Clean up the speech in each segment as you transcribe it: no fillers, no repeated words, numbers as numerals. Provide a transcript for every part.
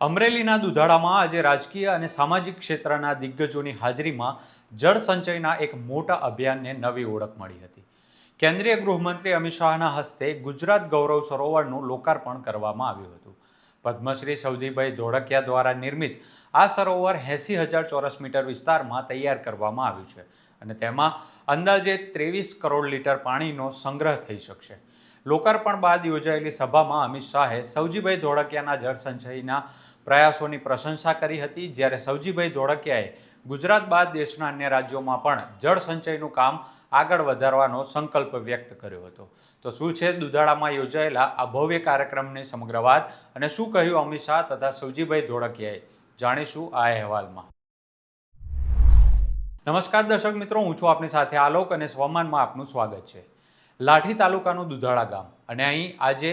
અમરેલીના દુધાળામાં આજે રાજકીય અને સામાજિક ક્ષેત્રના દિગ્ગજોની હાજરીમાં જળ સંચયના એક મોટા અભિયાનને નવી ઓળખ મળી હતી. કેન્દ્રીય ગૃહમંત્રી અમિત શાહના હસ્તે ગુજરાત ગૌરવ સરોવરનું લોકાર્પણ કરવામાં આવ્યું હતું. પદ્મશ્રી સૌજીભાઈ ધોળકિયા દ્વારા નિર્મિત આ સરોવર 80,000 ચોરસ મીટર વિસ્તારમાં તૈયાર કરવામાં આવ્યું છે અને તેમાં અંદાજે 23 કરોડ લીટર પાણીનો સંગ્રહ થઈ શકશે. લોકાર્પણ બાદ યોજાયેલી સભામાં અમિત શાહે સૌજીભાઈ ધોળકિયાના જળ સંચયના પ્રયાસોની પ્રશંસા કરી હતી. જ્યારે સૌજીભાઈ ધોળકિયાએ ગુજરાત બાદ દેશના અન્ય રાજ્યોમાં પણ જળ સંચયનું કામ આગળ વધારવાનો સંકલ્પ વ્યક્ત કર્યો હતો. તો શું છે દુધાળામાં યોજાયેલા આ ભવ્ય કાર્યક્રમની સમગ્ર વાત અને શું કહ્યું અમિત શાહ તથા સૌજીભાઈ ધોળકિયાએ, જાણીશું આ અહેવાલમાં. નમસ્કાર દર્શક મિત્રો, હું છું આપની સાથે આલોક અને સ્વમાનમાં આપનું સ્વાગત છે. લાઠી તાલુકાનું દુધાળા ગામ અને અહીં આજે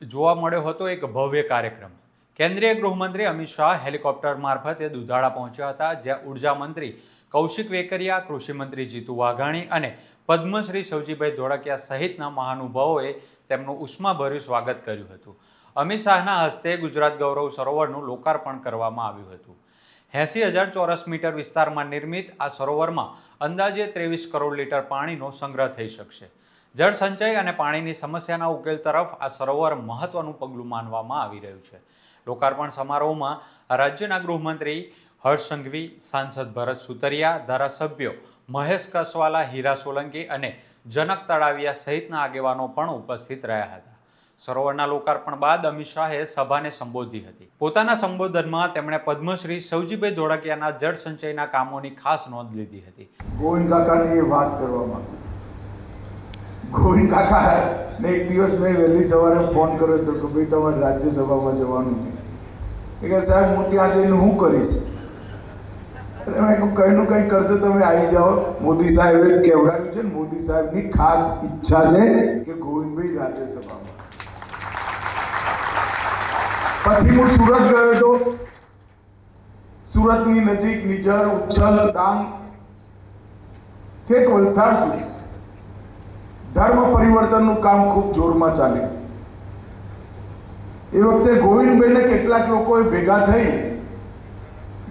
જોવા મળ્યો હતો એક ભવ્ય કાર્યક્રમ. કેન્દ્રીય ગૃહમંત્રી અમિત શાહ હેલિકોપ્ટર મારફતે દુધાળા પહોંચ્યા હતા, જ્યાં ઉર્જા મંત્રી કૌશિક વેકરિયા, કૃષિ મંત્રી જીતુ વાઘાણી અને પદ્મશ્રી સૌજીભાઈ ધોળકિયા સહિતના મહાનુભાવોએ તેમનું ઉષ્માભર્યું સ્વાગત કર્યું હતું. અમિત શાહના હસ્તે ગુજરાત ગૌરવ સરોવરનું લોકાર્પણ કરવામાં આવ્યું હતું. 80,000 ચોરસ મીટર વિસ્તારમાં નિર્મિત આ સરોવરમાં અંદાજે 23 કરોડ લીટર પાણીનો સંગ્રહ થઈ શકશે. જળ સંચય અને પાણીની સમસ્યાના ઉકેલ તરફ આ સરોવર મહત્વનું પગલું માનવામાં આવી રહ્યું છે. લોકાર્પણ સમારોહમાં રાજ્યના ગૃહમંત્રી હર્ષ સંઘવી, સાંસદ ભરત સુતરિયા, ધારાસભ્યો મહેશ કસવાલા, હીરા સોલંકી અને જનક તળાવિયા સહિતના આગેવાનો પણ ઉપસ્થિત રહ્યા હતા. સરોવરના લોકાર્પણ બાદ અમિત શાહે સભાને સંબોધી હતી. પોતાના સંબોધનમાં તેમણે પદ્મશ્રી સૌજીભાઈ ધોળકિયાના જળ સંચયના કામોની ખાસ નોંધ લીધી હતી. ગોવિંદ કાકાની એ વાત કરવા માંગુ છું. ગોવિંદ કાકાને એક દિવસ મેં વહેલી સવારે ફોન કર્યો હતો કે ભાઈ તમારે રાજ્યસભામાં જવાનું છે. કે સાહેબ હું ત્યાં જઈને હું કરીશ? એટલે મેં કહ્યું કંઈનું કંઈ કરજો, તમે આવી જાઓ. મોદી સાહેબે જ કહેવડાવ્યું છે ને, મોદી સાહેબની ખાસ ઈચ્છા છે કે ગોવિંદભાઈ રાજ્યસભામાં. પછી હું સુરત ગયો હતો. સુરતની નજીક નિઝર, ઉચ્છલ, ડાંગ, છેક વલસાડ સુધી ધર્મ પરિવર્તનનું કામ ખૂબ જોરમાં ચાલે. એ વખતે ગોવિંદભાઈને કેટલાક લોકોએ ભેગા થઈ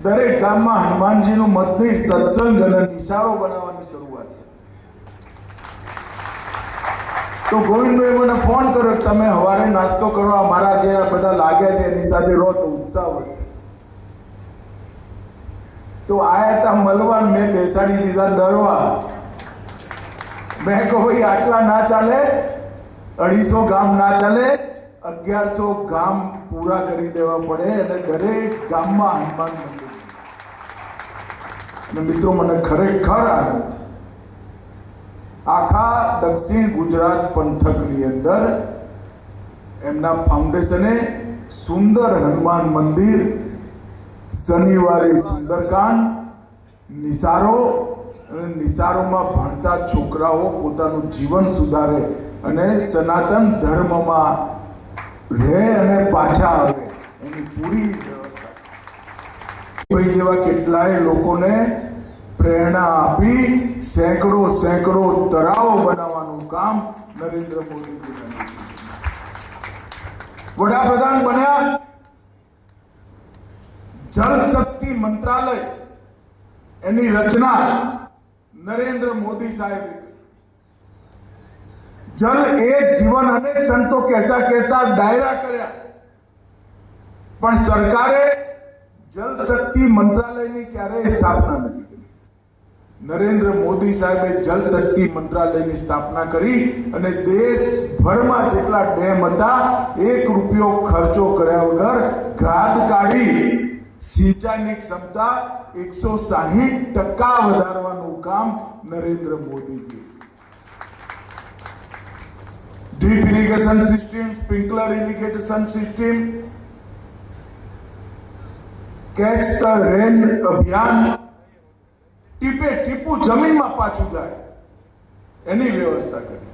દરેક ગામમાં હનુમાનજીનું મંદિર, સત્સંગ અને નિશાળો બનાવવાની શરૂઆત કરી. તો ગોવિંદભાઈ મને ફોન કર્યો, તમે સવારે નાસ્તો કરવા મારા જે બધા લાગ્યા છે એની સાથે રહો તો ઉત્સાહ વધશે. તો આયા હતા મળવા, મેં બેસાડી દીધા દરવા. મેં કહું ભાઈ આટલા ના ચાલે, 250 ગામ ના ચાલે, 1100 ગામ પૂરા કરી દેવા પડે અને દરેક ગામમાં હનુમાન મંદિર. અને મિત્રો મને ખરેખર આનંદ છે. આખા દક્ષિણ ગુજરાત પંથકની અંદર એમના ફાઉન્ડેશને સુંદર હનુમાન મંદિર, શનિવારે સુંદરકાંડ, નિશાળો અને નિશાળોમાં ભણતા છોકરાઓ પોતાનું જીવન સુધારે અને સનાતન ધર્મમાં રહે અને પાછા આવે એની પૂરી વ્યવસ્થા. ભાઈ જેવા કેટલાય લોકોને પ્રેરણા આપી સેંકડો તળાવો બનાવવાનું કામ નરેન્દ્ર મોદીજીએ વડાપ્રધાન બન્યા. જળ શક્તિ મંત્રાલય એની રચના નરેન્દ્ર મોદી સાહેબે. જલ એ જીવન અનેક સંતો કહેતા ડાયરા કર્યા, પણ સરકારે જલ શક્તિ મંત્રાલયની ક્યારેય સ્થાપના નથી કરી. નરેન્દ્ર મોદી સાહેબે જલ શક્તિ મંત્રાલયની સ્થાપના કરી અને દેશભરમાં જેટલા ડેમ હતા 1 રૂપિયો ખર્ચો કર્યા વગર ગાદ કાઢી સિંચાઈની ક્ષમતા 160% વધારવાનું કામ Narendra Modiji. Drip irrigation system, sprinkler irrigation system, catch the rain અભિયાન, ટીપે ટીપું જમીનમાં પાછું જાય એની વ્યવસ્થા કરી.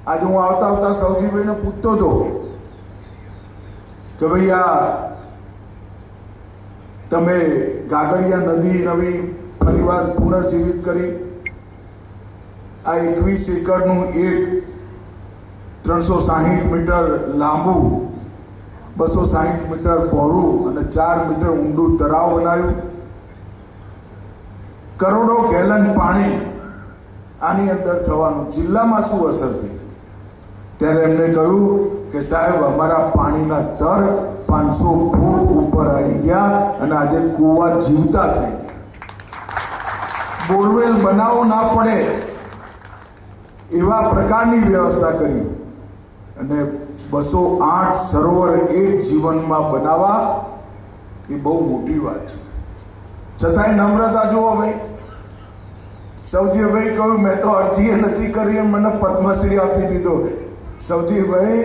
આજે હું આવતા સૌજીભાઈને પૂછતો હતો કે ભાઈ આ તમે ગાગડિયા નદી નવી ફરીવાર પુનર્જીવિત કરી, આ 21 એકરનું એક 360 મીટર લાંબુ 260 મીટર પહોળું અને 4 મીટર ઊંડું તળાવ બનાવ્યું. કરોડો ગેલન પાણી આની અંદર થવાનું. જિલ્લામાં શું અસર થઈ? ત્યારે એમને કહ્યું કે સાહેબ, અમારા પાણીના દર 500 ફૂટ ઉપર આવી ગયા અને આજે કૂવા જીવતા થઈ ગયા. બોરવેલ બનાવવો ના પડે એવા પ્રકારની વ્યવસ્થા કરી અને 208 સરોવર એક જીવનમાં બનાવવા એ બહુ મોટી વાત છે. છતાંય નમ્રતા જુઓ ભાઈ. સૌજીભાઈ કહ્યું મેં તો અરજી નથી કરી, મને પદ્મશ્રી આપી દીધો. સૌજીભાઈ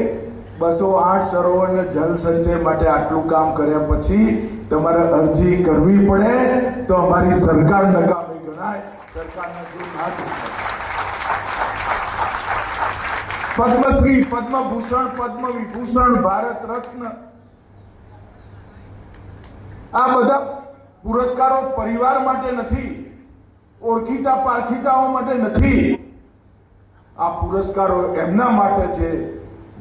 208 સરોવરને જલ સંચય માટે આટલું કામ કર્યા પછી તમારે અરજી કરવી પડે તો અમારી સરકાર નકામી ગણાય. સરકારના જે હાથ પદ્મશ્રી, પદ્મભૂષણ, પદ્મ વિભૂષણ, ભારત રત્ન, આ બધા પુરસ્કારો પરિવાર માટે નથી, ઓળખીતા પારખીતાઓ માટે નથી. આ પુરસ્કારો એમના માટે છે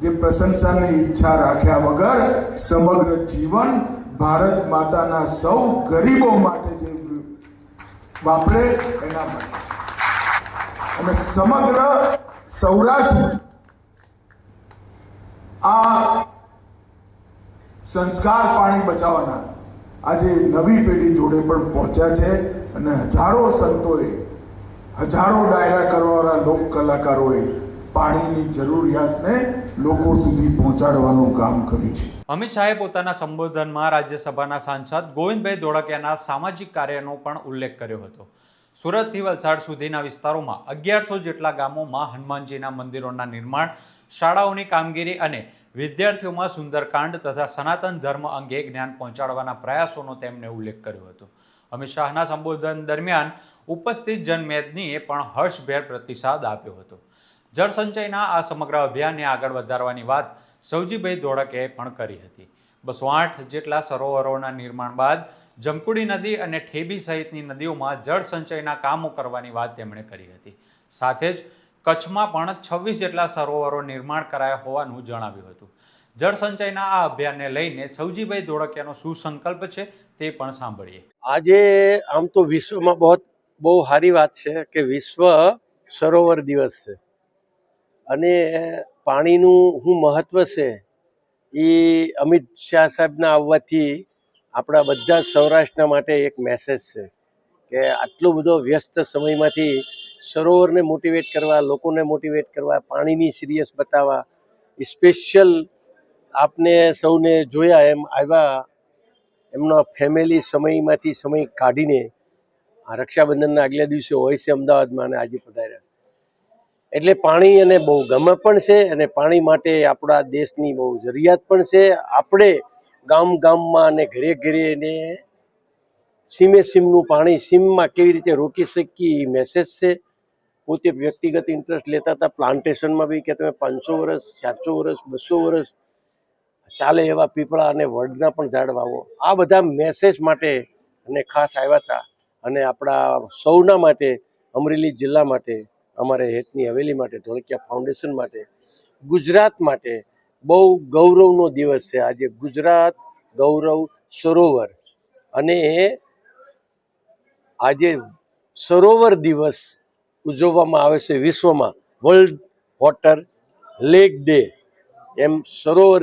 જે પ્રશંસાની ઈચ્છા રાખ્યા વગર સમગ્ર જીવન ભારત માતાના સૌ ગરીબો માટે જે વાપરે એના માટે. અને સમગ્ર સૌરાષ્ટ્ર આ સંસ્કાર પાણી બચાવવાના આજે નવી પેઢી જોડે પણ પહોંચ્યા છે અને હજારો સંતોએ, હજારો ડાયરા કરવાવાળા લોક કલાકારોએ પાણીની જરૂરિયાતને લોકો સુધી પહોંચાડવાનું કામ કર્યું છે. અમિત શાહે પોતાના સંબોધનમાં રાજ્યસભાના સાંસદ ગોવિંદભાઈ ધોળકિયાના સામાજિક કાર્યનો પણ ઉલ્લેખ કર્યો હતો. સુરતથી વલસાડ સુધીના વિસ્તારોમાં 1100 જેટલા ગામોમાં હનુમાનજીના મંદિરોના નિર્માણ, શાળાઓની કામગીરી અને વિદ્યાર્થીઓમાં સુંદરકાંડ તથા સનાતન ધર્મ અંગે જ્ઞાન પહોંચાડવાના પ્રયાસોનો તેમણે ઉલ્લેખ કર્યો હતો. અમિત શાહના સંબોધન દરમિયાન ઉપસ્થિત જનમેદનીએ પણ હર્ષભેર પ્રતિસાદ આપ્યો હતો. જળ સંચયના આ સમગ્ર અભિયાનને આગળ વધારવાની વાત સૌજીભાઈ ધોળકિયાએ પણ કરી હતી. 208 જેટલા સરોવરોના નિર્માણ બાદ જમકુડી નદી અને ઠેબી સહિતની નદીઓમાં જળ સંચયના કામો કરવાની વાત તેમણે કરી હતી. સાથે જ કચ્છમાં પણ 26 જેટલા સરોવરો નિર્માણ કરાયા હોવાનું જણાવ્યું હતું. જળ સંચયના આ અભિયાનને લઈને સૌજીભાઈ ધોળકિયાનો શું સંકલ્પ છે તે પણ સાંભળીએ. આજે આમ તો વિશ્વમાં બહુ સારી વાત છે કે વિશ્વ સરોવર દિવસ છે અને પાણીનું શું મહત્વ છે એ અમિત શાહ સાહેબના આવવાથી આપણા બધા સૌરાષ્ટ્રના માટે એક મેસેજ છે કે આટલો બધો વ્યસ્ત સમયમાંથી સરોવરને મોટિવેટ કરવા, લોકોને મોટિવેટ કરવા, પાણીની સિરિયસ બતાવવા, સ્પેશિયલ આપને સૌને જોયા એમ આવ્યા, એમના ફેમિલી સમયમાંથી સમય કાઢીને આ રક્ષાબંધનના આગલા દિવસે હોય છે અમદાવાદમાં અને આજે પધાર્યા. એટલે પાણી એને બહુ ગમે પણ છે અને પાણી માટે આપણા દેશની બહુ જરૂરિયાત પણ છે. આપણે ગામમાં અને ઘરે ઘરે સીમે સીમનું પાણી સીમમાં કેવી રીતે રોકી શકીએ એ મેસેજ છે. પોતે વ્યક્તિગત ઇન્ટરેસ્ટ લેતા હતા પ્લાન્ટેશનમાં બી કે તમે 500 વર્ષ, 400 વર્ષ, 200 વર્ષ ચાલે એવા પીપળા અને વડના પણ ઝાડ વાવો. આ બધા મેસેજ માટે અને ખાસ આવ્યા હતા અને આપણા સૌના માટે, અમરેલી જિલ્લા માટે, અમારે હેતની હવેલી માટે, ધોળકિયા ફાઉન્ડેશન માટે, ગુજરાત માટે બહુ ગૌરવનો દિવસ છે આજે. ગુજરાત ગૌરવ સરોવર અને આજે સરોવર દિવસ ઉજવવામાં આવે છે વિશ્વમાં. વર્લ્ડ વોટર લેક ડે એમ સરોવર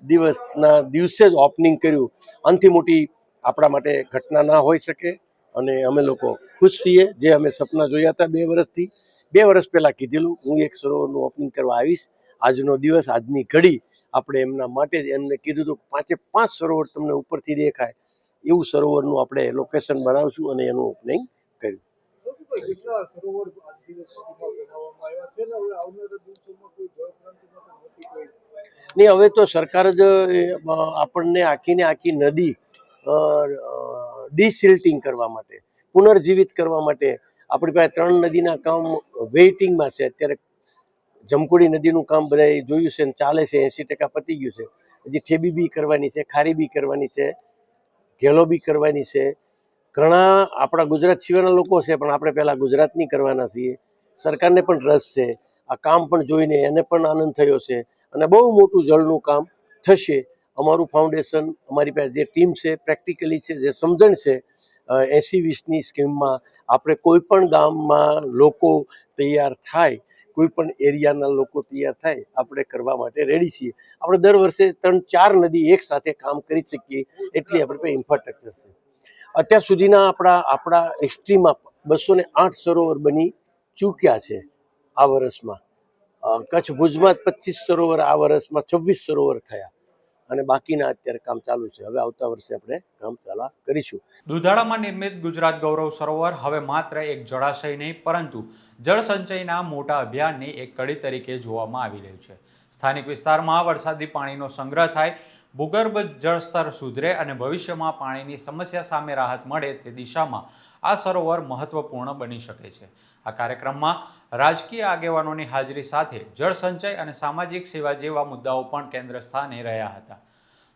દિવસના દિવસે જ ઓપનિંગ કર્યું. આનાથી મોટી આપણા માટે ઘટના ના હોઈ શકે અને અમે લોકો ખુશ છીએ. જે અમે સપના જોયા હતા 2 વર્ષથી, 2 વર્ષ પહેલાં કીધેલું હું એક સરોવરનું ઓપનિંગ કરવા આવીશ. આજનો દિવસ, આજની ઘડી આપણે એમના માટે જ એમને કીધું હતું 5 સરોવર તમને ઉપરથી દેખાય એવું સરોવરનું આપણે લોકેશન બનાવશું અને એનું ઓપનિંગ કર્યું. નહીં, હવે તો સરકાર જ આપણને આખી નદી ડિસિલ્ટિંગ કરવા માટે, પુનર્જીવિત કરવા માટે આપણી પાસે 3 નદીના કામ વેઇટિંગમાં છે. અત્યારે જમકુડી નદીનું કામ બધાએ જોયું છે અને ચાલે છે, 80% પતી ગયું છે. હજી ઠેબી બી કરવાની છે, ખારી બી કરવાની છે, ઘેલો બી કરવાની છે. ઘણા આપણા ગુજરાત સિવાયના લોકો છે પણ આપણે પહેલાં ગુજરાતની કરવાના છીએ. સરકારને પણ રસ છે. આ કામ પણ જોઈને એને પણ આનંદ થયો છે અને બહુ મોટું જળનું કામ થશે. અમારું ફાઉન્ડેશન, અમારી પાસે જે ટીમ છે, પ્રેક્ટિકલી છે, જે સમજણ છે, 80-20ની સ્કીમમાં આપણે કોઈ પણ ગામમાં લોકો તૈયાર થાય, કોઈ પણ એરિયાના લોકો તૈયાર થાય, આપણે કરવા માટે રેડી છીએ. આપણે દર વર્ષે 3-4 નદી એક સાથે કામ કરી શકીએ એટલી આપણી પાસે ઇન્ફ્રાસ્ટ્રક્ચર છે. અત્યાર સુધીના આપણા હિસ્ટ્રીમાં 208 સરોવર બની ચૂક્યા છે આ વર્ષમાં. કચ્છ ભુજમાં 25 સરોવર, આ વર્ષમાં 26 સરોવર થયા અને બાકીના અત્યારે કામ ચાલુ છે. હવે આવતા વર્ષે આપણે કામ ચાલુ કરીશું. દુધાળામાં નિર્મિત ગુજરાત ગૌરવ સરોવર હવે માત્ર એક જળાશય નહીં પરંતુ જળ સંચયના મોટા અભિયાનની એક કડી તરીકે જોવામાં આવી રહ્યું છે. સ્થાનિક વિસ્તારમાં વરસાદી પાણીનો સંગ્રહ થાય, ભૂગર્ભ જળસ્તર સુધરે અને ભવિષ્યમાં પાણીની સમસ્યા સામે રાહત મળે તે દિશામાં આ સરોવર મહત્વપૂર્ણ બની શકે છે. આ કાર્યક્રમમાં રાજકીય આગેવાનોની હાજરી સાથે જળ સંચય અને સામાજિક સેવા જેવા મુદ્દાઓ પણ કેન્દ્ર સ્થાને રહ્યા હતા.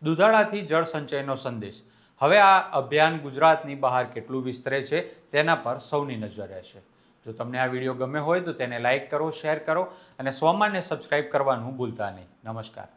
દુધાળાથી જળ સંચયનો સંદેશ. હવે આ અભિયાન ગુજરાતની બહાર કેટલું વિસ્તરે છે તેના પર સૌની નજર રહેશે. જો તમને આ વિડીયો ગમ્યો હોય તો તેને લાઇક કરો, શેર કરો અને સ્વમાનને સબસ્ક્રાઇબ કરવાનું ભૂલતા નહીં. નમસ્કાર.